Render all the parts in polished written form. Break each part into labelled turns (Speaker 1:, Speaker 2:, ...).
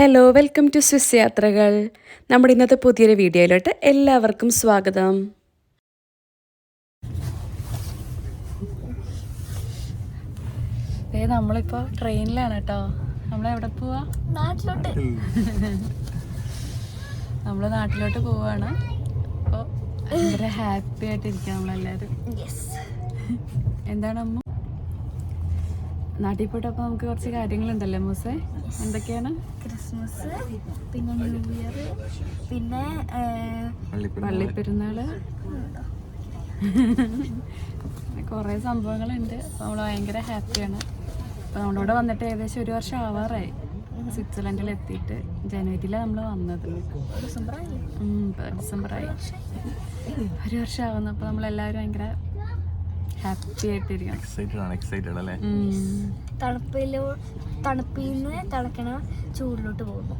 Speaker 1: Hello, welcome to Swiss യാത്രകൾ. നമ്മുടെ ഇന്നത്തെ പുതിയൊരു വീഡിയോയിലോട്ട് എല്ലാവർക്കും സ്വാഗതം. നമ്മളിപ്പോൾ ട്രെയിനിലാണ് കേട്ടോ. നമ്മളെവിടെ പോവാ? നാട്ടിലോട്ട്. നമ്മൾ നാട്ടിലോട്ട് പോവാണ്. അപ്പോൾ ഭയങ്കര ഹാപ്പി ആയിട്ടിരിക്കുക നമ്മളെല്ലാവരും. എന്താണ് അമ്മ നാട്ടിൽ പോയിട്ട്? അപ്പോൾ നമുക്ക് കുറച്ച് കാര്യങ്ങളുണ്ടല്ലോ മൂസേ. എന്തൊക്കെയാണ്?
Speaker 2: ക്രിസ്മസ്, പിന്നെ ന്യൂ ഇയർ, പിന്നെ
Speaker 1: പള്ളിപ്പെരുന്നാള്, കുറേ സംഭവങ്ങളുണ്ട്. അപ്പോൾ നമ്മൾ ഭയങ്കര ഹാപ്പിയാണ്. അപ്പോൾ നമ്മളിവിടെ വന്നിട്ട് ഏകദേശം 1 വർഷം ആവാറായി. സ്വിറ്റ്സർലൻഡിൽ എത്തിയിട്ട് ജനുവരിയിലാണ് നമ്മൾ വന്നത്. ഡിസംബറായി 1 വർഷം ആവുന്നു. അപ്പോൾ നമ്മളെല്ലാവരും ഭയങ്കര ഹാപ്പി ആയിട്ടിരിക്കണം.
Speaker 2: തണുപ്പിൽ നിന്ന് തിളക്കണ ചൂടിലോട്ട് പോകുന്നു.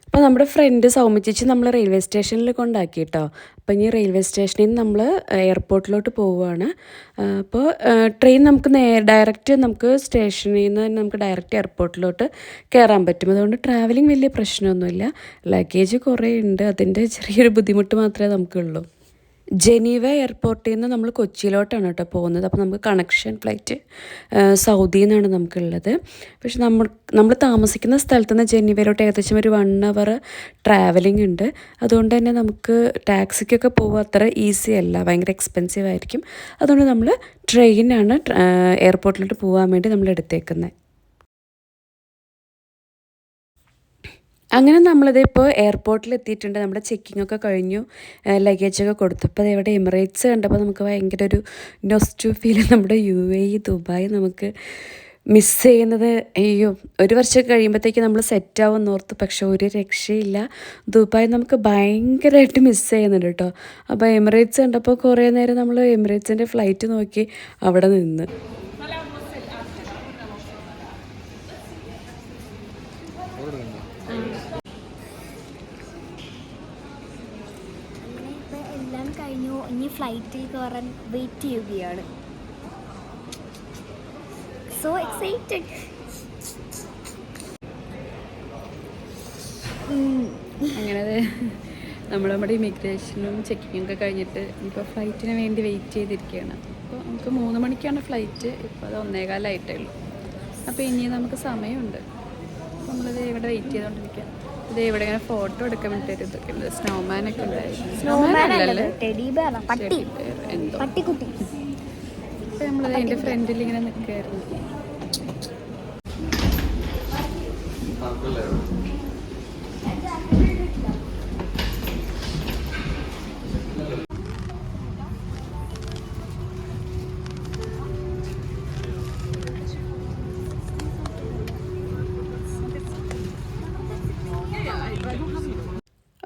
Speaker 1: അപ്പോൾ നമ്മുടെ ഫ്രണ്ട് സൗമ്യ ചേച്ചി നമ്മൾ റെയിൽവേ സ്റ്റേഷനിൽ കൊണ്ടാക്കി കേട്ടോ. അപ്പോൾ ഇനി റെയിൽവേ സ്റ്റേഷനിൽ നിന്ന് നമ്മൾ എയർപോർട്ടിലോട്ട് പോവുകയാണ്. അപ്പോൾ ട്രെയിൻ നമുക്ക് ഡയറക്റ്റ് നമുക്ക് സ്റ്റേഷനിൽ നിന്ന് നമുക്ക് ഡയറക്റ്റ് എയർപോർട്ടിലോട്ട് കയറാൻ പറ്റും. അതുകൊണ്ട് ട്രാവലിംഗ് വലിയ പ്രശ്നമൊന്നുമില്ല. ലഗേജ് കുറേ ഉണ്ട്, അതിൻ്റെ ചെറിയൊരു ബുദ്ധിമുട്ട് മാത്രമേ നമുക്കുള്ളൂ. ജനീവ എയർപോർട്ടിൽ നിന്ന് നമ്മൾ കൊച്ചിയിലോട്ടാണ് കേട്ടോ പോകുന്നത്. അപ്പോൾ നമുക്ക് കണക്ഷൻ ഫ്ലൈറ്റ് സൗദിയിൽ നിന്നാണ് നമുക്കുള്ളത്. പക്ഷെ നമ്മൾ താമസിക്കുന്ന സ്ഥലത്ത് നിന്ന് ജനീവയിലോട്ട് ഏകദേശം ഒരു 1 അവർ ട്രാവലിംഗ് ഉണ്ട്. അതുകൊണ്ട് തന്നെ നമുക്ക് ടാക്സിക്കൊക്കെ പോകുക അത്ര ഈസി അല്ല, ഭയങ്കര എക്സ്പെൻസീവ് ആയിരിക്കും. അതുകൊണ്ട് നമ്മൾ ട്രെയിനാണ് എയർപോർട്ടിലോട്ട് പോകാൻ വേണ്ടി നമ്മൾ എടുത്തേക്കുന്നത്. അങ്ങനെ നമ്മളിതിപ്പോൾ എയർപോർട്ടിൽ എത്തിയിട്ടുണ്ട്. നമ്മുടെ ചെക്കിംഗ് ഒക്കെ കഴിഞ്ഞു, ലഗേജൊക്കെ കൊടുത്തു. അപ്പോൾ ഇവിടെ എമിറേറ്റ്സ് കണ്ടപ്പോൾ നമുക്ക് ഭയങ്കര ഒരു നൊസ്റ്റു ഫീൽ. നമ്മുടെ UAE ദുബായ് നമുക്ക് മിസ് ചെയ്യുന്നത്. അയ്യോ, 1 വർഷം കഴിയുമ്പോഴത്തേക്ക് നമ്മൾ സെറ്റാവും ഓർത്ത്. പക്ഷെ ഒരു രക്ഷയില്ല, ദുബായ് നമുക്ക് ഭയങ്കരമായിട്ട് മിസ് ചെയ്യുന്നുണ്ട് കേട്ടോ. അപ്പോൾ എമിറേറ്റ്സ് കണ്ടപ്പോൾ കുറേ നേരം നമ്മൾ എമിറേറ്റ്സിൻ്റെ ഫ്ലൈറ്റ് നോക്കി അവിടെ നിന്ന്.
Speaker 2: എല്ലാം കഴിഞ്ഞു, ഇനി ഫ്ലൈറ്റിൽ കയറാൻ വെയിറ്റ് ചെയ്യുകയാണ്. So excited.
Speaker 1: അങ്ങനെ നമ്മുടെ ഇമിഗ്രേഷനും ചെക്കിങ്ങും ഒക്കെ കഴിഞ്ഞിട്ട് ഇപ്പോൾ ഫ്ലൈറ്റിന് വേണ്ടി വെയിറ്റ് ചെയ്തിരിക്കുകയാണ്. അപ്പോൾ നമുക്ക് 3 മണിക്കാണ് ഫ്ലൈറ്റ്. ഇപ്പോൾ അത് 1:15 ഉള്ളൂ. അപ്പോൾ ഇനി നമുക്ക് സമയമുണ്ട്. നമ്മളിത് ഇവിടെ വെയിറ്റ് ചെയ്തുകൊണ്ടിരിക്കുക. ഇത് ഇവിടെ ഇങ്ങനെ ഫോട്ടോ എടുക്കാൻ വേണ്ടി ഇതൊക്കെ ഉണ്ട്. സ്നോമാനൊക്കെ ഉണ്ടായിരുന്നു. എന്തോ. അപ്പോൾ നമ്മളത് അതിൻ്റെ ഫ്രണ്ടിൽ ഇങ്ങനെ നിൽക്കുകയായിരുന്നു.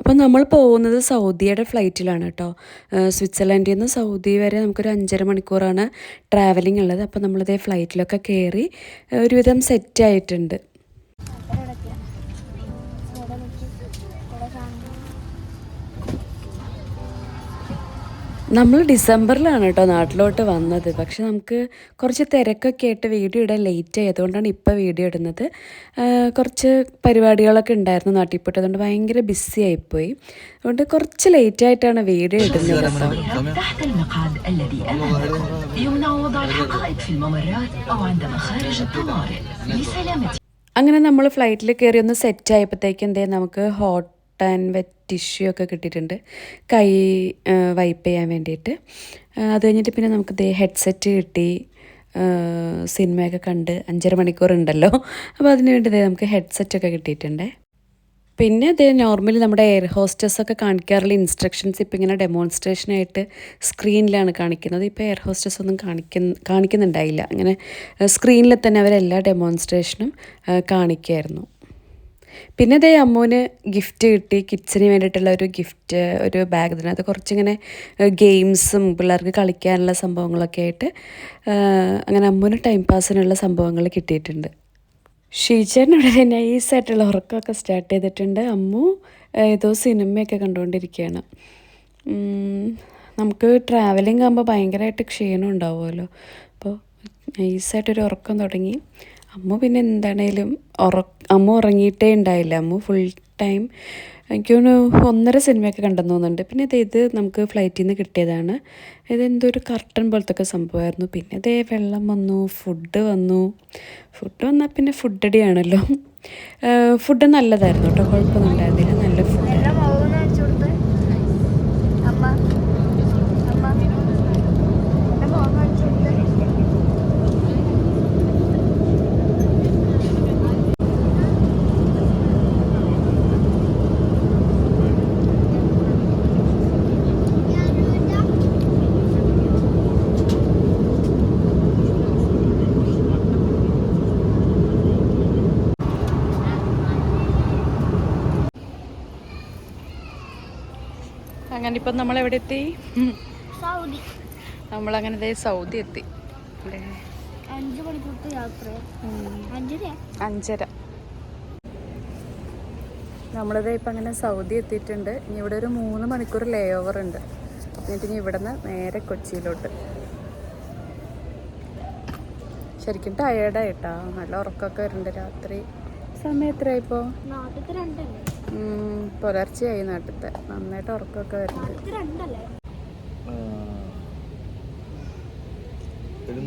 Speaker 1: അപ്പോൾ നമ്മൾ പോകുന്നത് സൗദിയുടെ ഫ്ലൈറ്റിലാണ് കേട്ടോ. സ്വിറ്റ്സർലൻഡിൽ നിന്ന് സൗദി വരെ നമുക്കൊരു 5.5 മണിക്കൂറാണ് ട്രാവലിംഗ് ഉള്ളത്. അപ്പോൾ നമ്മളിതേ ഫ്ലൈറ്റിലൊക്കെ കയറി ഒരുവിധം സെറ്റായിട്ടുണ്ട്. നമ്മൾ ഡിസംബറിലാണ് കേട്ടോ നാട്ടിലോട്ട് വന്നത്. പക്ഷെ നമുക്ക് കുറച്ച് തിരക്കൊക്കെ ആയിട്ട് വീഡിയോ ഇടാൻ ലേറ്റ് ആയി. അതുകൊണ്ടാണ് ഇപ്പോൾ വീഡിയോ ഇടുന്നത്. കുറച്ച് പരിപാടികളൊക്കെ ഉണ്ടായിരുന്നു നാട്ടിൽ പോയിട്ട്. അതുകൊണ്ട് ഭയങ്കര ബിസി ആയിപ്പോയി. അതുകൊണ്ട് കുറച്ച് ലേറ്റ് ആയിട്ടാണ് വീഡിയോ ഇടുന്നത് കേട്ടോ. അങ്ങനെ നമ്മൾ ഫ്ലൈറ്റിൽ കയറി ഒന്ന് സെറ്റ് ആയപ്പോഴത്തേക്കും നമുക്ക് ഹോട്ട് ആൻഡ് വെറ്റ് ടിഷ്യൂ ഒക്കെ കിട്ടിയിട്ടുണ്ട്, കൈ വൈപ്പ് ചെയ്യാൻ വേണ്ടിയിട്ട്. അത് കഴിഞ്ഞിട്ട് പിന്നെ നമുക്ക് ഹെഡ്സെറ്റ് കിട്ടി. സിനിമയൊക്കെ കണ്ട് 5.5 മണിക്കൂർ ഉണ്ടല്ലോ, അപ്പോൾ അതിന് വേണ്ടി നമുക്ക് ഹെഡ്സെറ്റൊക്കെ കിട്ടിയിട്ടുണ്ട്. പിന്നെ നോർമലി നമ്മുടെ എയർ ഹോസ്റ്റസൊക്കെ കാണിക്കാറുള്ള ഇൻസ്ട്രക്ഷൻസ് ഇപ്പോൾ ഇങ്ങനെ ഡെമോൺസ്ട്രേഷനായിട്ട് സ്ക്രീനിലാണ് കാണിക്കുന്നത്. ഇപ്പോൾ എയർ ഹോസ്റ്റസ് ഒന്നും കാണിക്കുന്നുണ്ടായില്ല. അങ്ങനെ സ്ക്രീനിൽ തന്നെ അവരെല്ലാ ഡെമോൺസ്ട്രേഷനും കാണിക്കുമായിരുന്നു. പിന്നെ അമ്മൂന് ഗിഫ്റ്റ് കിട്ടി. കിഡ്സിന് വേണ്ടിയിട്ടുള്ള ഒരു ഗിഫ്റ്റ്, ഒരു ബാഗ്. അതിനകത്ത് കുറച്ചിങ്ങനെ ഗെയിംസും പിള്ളേർക്ക് കളിക്കാനുള്ള സംഭവങ്ങളൊക്കെ ആയിട്ട് അങ്ങനെ അമ്മൂന് ടൈം പാസിനുള്ള സംഭവങ്ങൾ കിട്ടിയിട്ടുണ്ട്. ഷീച്ചേട്ടനിവിടെ നൈസായിട്ടുള്ള ഉറക്കമൊക്കെ സ്റ്റാർട്ട് ചെയ്തിട്ടുണ്ട്. അമ്മു ഏതോ സിനിമയൊക്കെ കണ്ടുകൊണ്ടിരിക്കുകയാണ്. നമുക്ക് ട്രാവലിംഗ് ആകുമ്പോൾ ഭയങ്കരമായിട്ട് ക്ഷീണം ഉണ്ടാവുമല്ലോ. അപ്പോൾ നൈസായിട്ടൊരു ഉറക്കം തുടങ്ങി. അമ്മ പിന്നെ എന്താണേലും അമ്മ ഉറങ്ങിയിട്ടേ ഉണ്ടായില്ല. അമ്മ ഫുൾ ടൈം എനിക്ക് തോന്നുന്നു 1.5 സിനിമയൊക്കെ കണ്ടെന്ന് തോന്നുന്നുണ്ട്. പിന്നെ ഇത് നമുക്ക് ഫ്ലൈറ്റിൽ നിന്ന് കിട്ടിയതാണ്. ഇതെന്തോ ഒരു കർട്ടൻ പോലത്തെ ഒക്കെ സംഭവമായിരുന്നു. പിന്നെ ഇതേ വെള്ളം വന്നു, ഫുഡ് വന്നാൽ പിന്നെ ഫുഡ് അടിയാണല്ലോ. ഫുഡ് നല്ലതായിരുന്നു കേട്ടോ, കുഴപ്പമൊന്നും ഉണ്ടായിരുന്നില്ല, നല്ല ഫുഡ്. അങ്ങനെ ഇപ്പം നമ്മൾ എവിടെ എത്തി?
Speaker 2: സൗദി.
Speaker 1: നമ്മളങ്ങനെ സൗദി എത്തി.
Speaker 2: 5 മണിക്കൂറത്തെ യാത്ര.
Speaker 1: 5:30. നമ്മളിത് ഇപ്പം അങ്ങനെ സൗദി എത്തിയിട്ടുണ്ട്. ഇനി ഇവിടെ ഒരു 3 മണിക്കൂർ ലേ ഓവർ ഉണ്ട്. എന്നിട്ട് ഇനി ഇവിടെ നിന്ന് നേരെ കൊച്ചിയിലോട്ട്. ശരിക്കും ടയേർഡായിട്ടാ, നല്ല ഉറക്കമൊക്കെ വരുന്നുണ്ട് രാത്രി. സമയം എത്രയായിപ്പോൾ? പുലർച്ചെയായി. നാട്ടിലത്തെ നന്നായിട്ട് ഉറക്കമൊക്കെ വരുന്നുണ്ട്.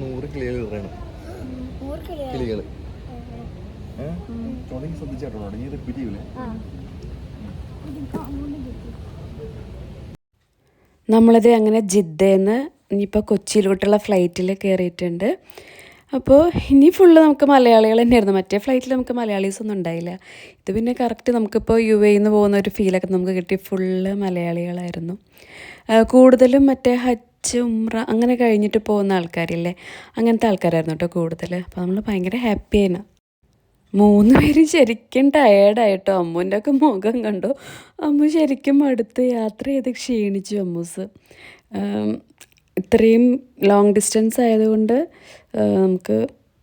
Speaker 3: 100 കിളികൾ പറയണം. കിളികൾ ശ്രദ്ധിച്ചാട്ടോ, നീ റിപ്പീറ്റ് ചെയ്യൂലേ?
Speaker 1: നമ്മളിത് അങ്ങനെ ജിദ്ദയിൽ ഇനിയിപ്പോൾ കൊച്ചിയിലോട്ടുള്ള ഫ്ലൈറ്റിൽ കയറിയിട്ടുണ്ട്. അപ്പോൾ ഇനി ഫുള്ള് നമുക്ക് മലയാളികൾ തന്നെയായിരുന്നു. മറ്റേ ഫ്ലൈറ്റിൽ നമുക്ക് മലയാളീസ് ഒന്നും ഉണ്ടായില്ല. ഇത് പിന്നെ കറക്റ്റ് നമുക്കിപ്പോൾ UAE നിന്ന് പോകുന്ന ഒരു ഫീലൊക്കെ നമുക്ക് കിട്ടി. ഫുള്ള് മലയാളികളായിരുന്നു. കൂടുതലും മറ്റേ ഹജ്ജ്, ഉംറ അങ്ങനെ കഴിഞ്ഞിട്ട് പോകുന്ന ആൾക്കാരില്ലേ, അങ്ങനത്തെ ആൾക്കാരായിരുന്നു കേട്ടോ കൂടുതൽ. അപ്പോൾ നമ്മൾ ഭയങ്കര ഹാപ്പി ആയിരുന്നു. 3 പേരും ശരിക്കും ടയേർഡായിട്ടോ. അമ്മുവിൻ്റെ ഒക്കെ മുഖം കണ്ടു. അമ്മു ശരിക്കും അടുത്ത് യാത്ര ചെയ്ത് ക്ഷീണിച്ചു അമ്മൂസ്. ഇത്രയും ലോങ് ഡിസ്റ്റൻസ് ആയതുകൊണ്ട് നമുക്ക്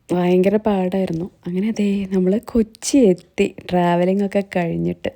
Speaker 1: ഭയങ്കര പാടായിരുന്നു. അങ്ങനെ നമ്മൾ കൊച്ചി എത്തി, ട്രാവലിംഗ് ഒക്കെ കഴിഞ്ഞിട്ട്.